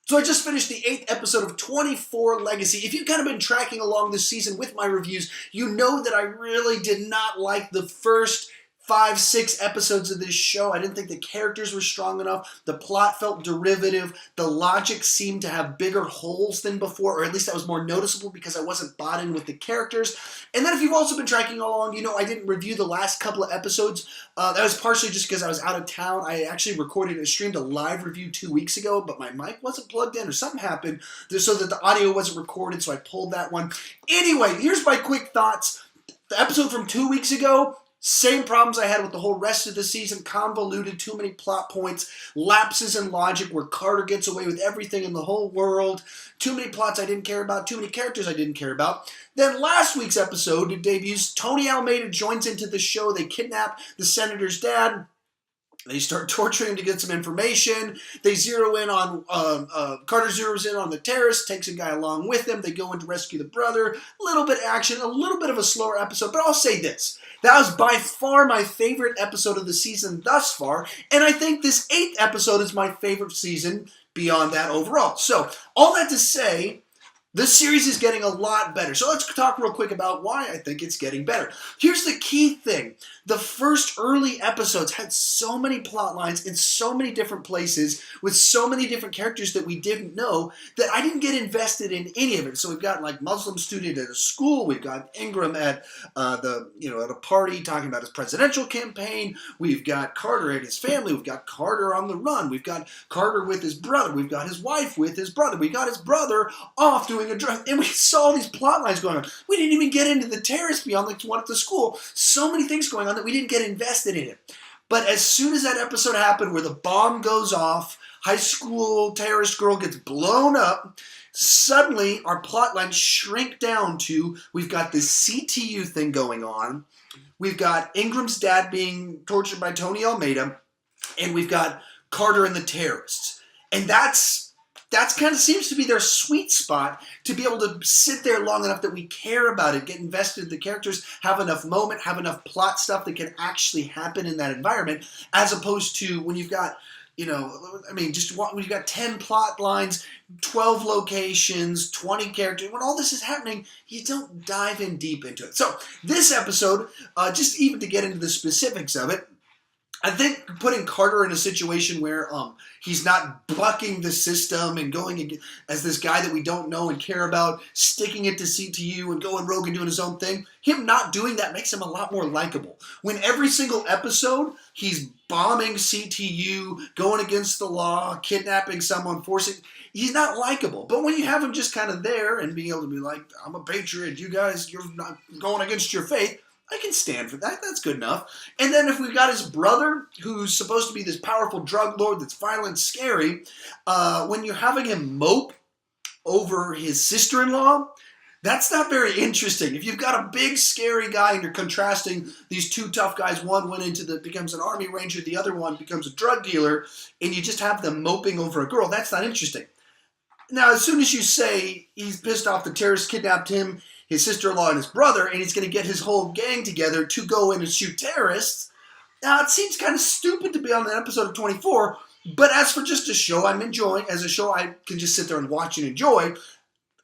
So I just finished the 8th episode of 24 Legacy. If you've kind of been tracking along this season with my reviews, you know that I really did not like the first 5, 6 episodes of this show. I didn't think the characters were strong enough. The plot felt derivative. The logic seemed to have bigger holes than before, or at least that was more noticeable because I wasn't bought in with the characters. And then if you've also been tracking along, you know I didn't review the last couple of episodes. That was partially just because I was out of town. I actually streamed a live review 2 weeks ago, but my mic wasn't plugged in or something happened so that the audio wasn't recorded, so I pulled that one. Anyway, here's my quick thoughts. The episode from 2 weeks ago, same problems I had with the whole rest of the season. Convoluted, too many plot points, lapses in logic where Carter gets away with everything in the whole world, too many plots I didn't care about, too many characters I didn't care about. Then last week's episode, it debuts, Tony Almeida joins into the show. They kidnap the senator's dad. They start torturing him to get some information. They zero in on, Carter zeroes in on the terrorist, takes a guy along with him. They go in to rescue the brother. A little bit of action, a little bit of a slower episode, but I'll say this. That was by far my favorite episode of the season thus far, and I think this 8th episode is my favorite season beyond that overall. So, all that to say, this series is getting a lot better. So let's talk real quick about why I think it's getting better. Here's the key thing. The first early episodes had so many plot lines in so many different places with so many different characters that we didn't know that I didn't get invested in any of it. So we've got like Muslim student at a school. We've got Ingram at at a party talking about his presidential campaign. We've got Carter and his family. We've got Carter on the run. We've got Carter with his brother. We've got his wife with his brother. We got his brother off doing a drug. And we saw all these plot lines going on. We didn't even get into the terrorists beyond the one at the school. So many things going on that we didn't get invested in it. But as soon as that episode happened where the bomb goes off, high school terrorist girl gets blown up, suddenly our plot lines shrink down to we've got this CTU thing going on, we've got Ingram's dad being tortured by Tony Almeida, and we've got Carter and the terrorists. And that's kind of seems to be their sweet spot to be able to sit there long enough that we care about it, get invested in the characters, have enough moment, have enough plot stuff that can actually happen in that environment, as opposed to when you've got, when you've got 10 plot lines, 12 locations, 20 characters, when all this is happening, you don't dive in deep into it. So this episode, just even to get into the specifics of it, I think putting Carter in a situation where he's not bucking the system and going as this guy that we don't know and care about, sticking it to CTU and going rogue and doing his own thing, him not doing that makes him a lot more likable. When every single episode he's bombing CTU, going against the law, kidnapping someone, he's not likable. But when you have him just kind of there and being able to be like, I'm a patriot, you guys, you're not going against your faith, I can stand for that. That's good enough. And then if we've got his brother, who's supposed to be this powerful drug lord that's violent and scary, when you're having him mope over his sister-in-law, that's not very interesting. If you've got a big, scary guy and you're contrasting these two tough guys, one becomes an army ranger, the other one becomes a drug dealer, and you just have them moping over a girl, that's not interesting. Now, as soon as you say he's pissed off the terrorists kidnapped him, his sister-in-law and his brother, and he's going to get his whole gang together to go in and shoot terrorists. Now, it seems kind of stupid to be on an episode of 24, but as for just a show I'm enjoying, as a show I can just sit there and watch and enjoy,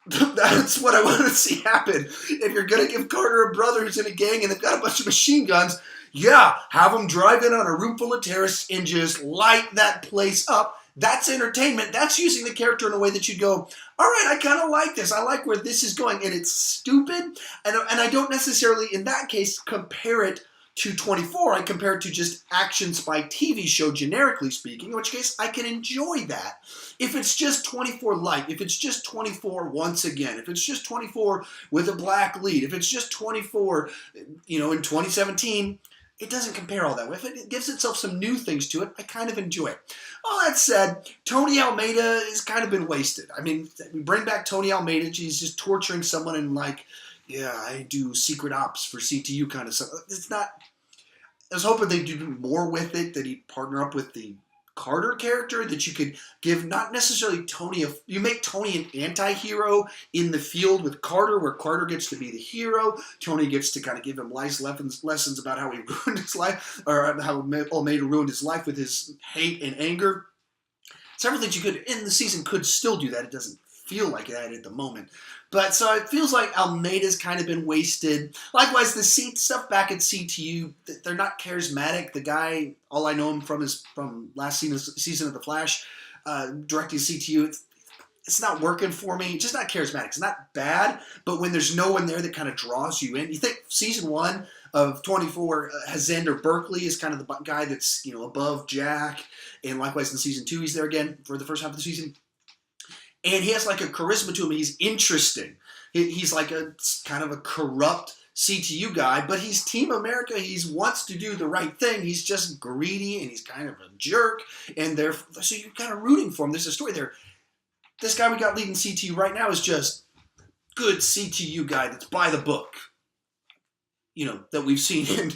that's what I want to see happen. If you're going to give Carter a brother who's in a gang and they've got a bunch of machine guns, yeah, have them drive in on a room full of terrorists and just light that place up. That's entertainment. That's using the character in a way that you'd go, all right, I kind of like this. I like where this is going. And it's stupid. And I don't necessarily, in that case, compare it to 24. I compare it to just action spy TV show, generically speaking, in which case I can enjoy that. If it's just 24 light, if it's just 24 once again, if it's just 24 with a black lead, if it's just 24, in 2017, it doesn't compare all that way. If it gives itself some new things to it, I kind of enjoy it. All that said, Tony Almeida has kind of been wasted. I mean, we bring back Tony Almeida, he's just torturing someone and I do secret ops for CTU kind of stuff. It's not, I was hoping they'd do more with it, that he'd partner up with the Carter character, that you could give not necessarily Tony, you make Tony an anti-hero in the field with Carter, where Carter gets to be the hero. Tony gets to kind of give him life lessons about how he ruined his life, or how Almeida ruined his life with his hate and anger. several things you could, in the season, could still do that. It doesn't feel like that at the moment. But so it feels like Almeida's kind of been wasted. Likewise, the stuff back at CTU, they're not charismatic. The guy, all I know him from is from last season of The Flash, directing CTU. It's not working for me. It's just not charismatic. It's not bad, but when there's no one there that kind of draws you in, you think season 1 of 24 has Xander Berkeley is kind of the guy that's above Jack, and likewise in season 2 he's there again for the first half of the season. And he has like a charisma to him. He's interesting. He's like a kind of a corrupt CTU guy, but he's Team America. He wants to do the right thing. He's just greedy and he's kind of a jerk. And so you're kind of rooting for him. There's a story there. This guy we got leading CTU right now is just good CTU guy that's by the book. That we've seen in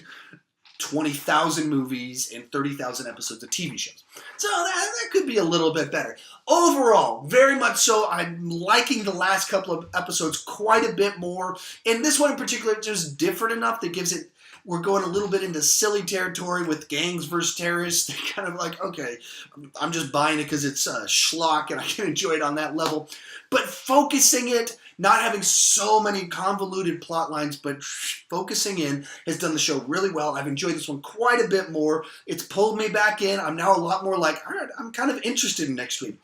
20,000 movies and 30,000 episodes of TV shows. So that could be a little bit better. Overall, very much so, I'm liking the last couple of episodes quite a bit more. And this one in particular, just different enough that gives it, we're going a little bit into silly territory with gangs versus terrorists. They're kind of like, okay, I'm just buying it because it's schlock and I can enjoy it on that level. But focusing it, not having so many convoluted plot lines, but focusing in has done the show really well. I've enjoyed this one quite a bit more. It's pulled me back in. I'm now a lot more like, all right, I'm kind of interested in next week.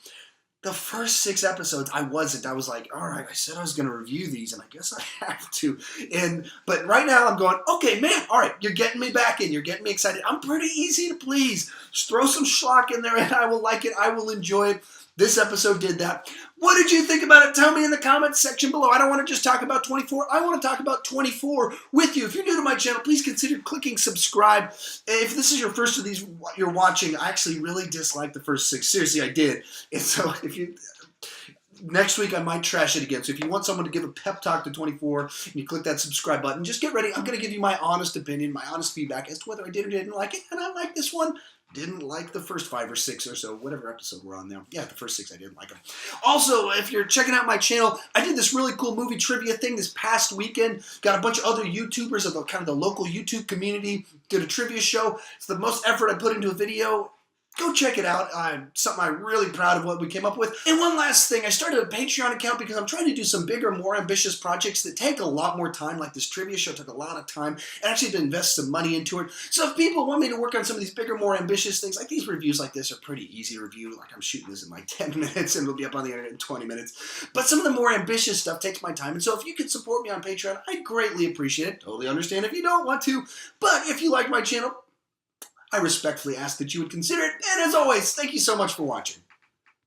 The first 6 episodes, I wasn't. I was like, all right, I said I was going to review these, and I guess I have to. But right now I'm going, okay, man, all right, you're getting me back in. You're getting me excited. I'm pretty easy to please. Just throw some schlock in there, and I will like it. I will enjoy it. This episode did that. What did you think about it? Tell me in the comments section below. I don't want to just talk about 24. I want to talk about 24 with you. If you're new to my channel, please consider clicking subscribe. If this is your first of these you're watching, I actually really dislike the first 6. Seriously, I did. And so next week I might trash it again. So if you want someone to give a pep talk to 24 and you click that subscribe button, just get ready. I'm going to give you my honest opinion, my honest feedback as to whether I did or didn't like it. And I like this one. Didn't like the first 5 or 6 or so, whatever episode we're on now. Yeah, the first 6 I didn't like them. Also, if you're checking out my channel, I did this really cool movie trivia thing this past weekend. Got a bunch of other YouTubers of the local YouTube community. Did a trivia show. It's the most effort I put into a video. Go check it out. Something I'm really proud of what we came up with. And one last thing, I started a Patreon account because I'm trying to do some bigger, more ambitious projects that take a lot more time, like this trivia show took a lot of time, and actually to invest some money into it. So if people want me to work on some of these bigger, more ambitious things, like these reviews like this are pretty easy to review. Like I'm shooting this in like 10 minutes and it'll be up on the internet in 20 minutes. But some of the more ambitious stuff takes my time. And so if you could support me on Patreon, I'd greatly appreciate it. Totally understand if you don't want to. But if you like my channel, I respectfully ask that you would consider it. And as always, thank you so much for watching.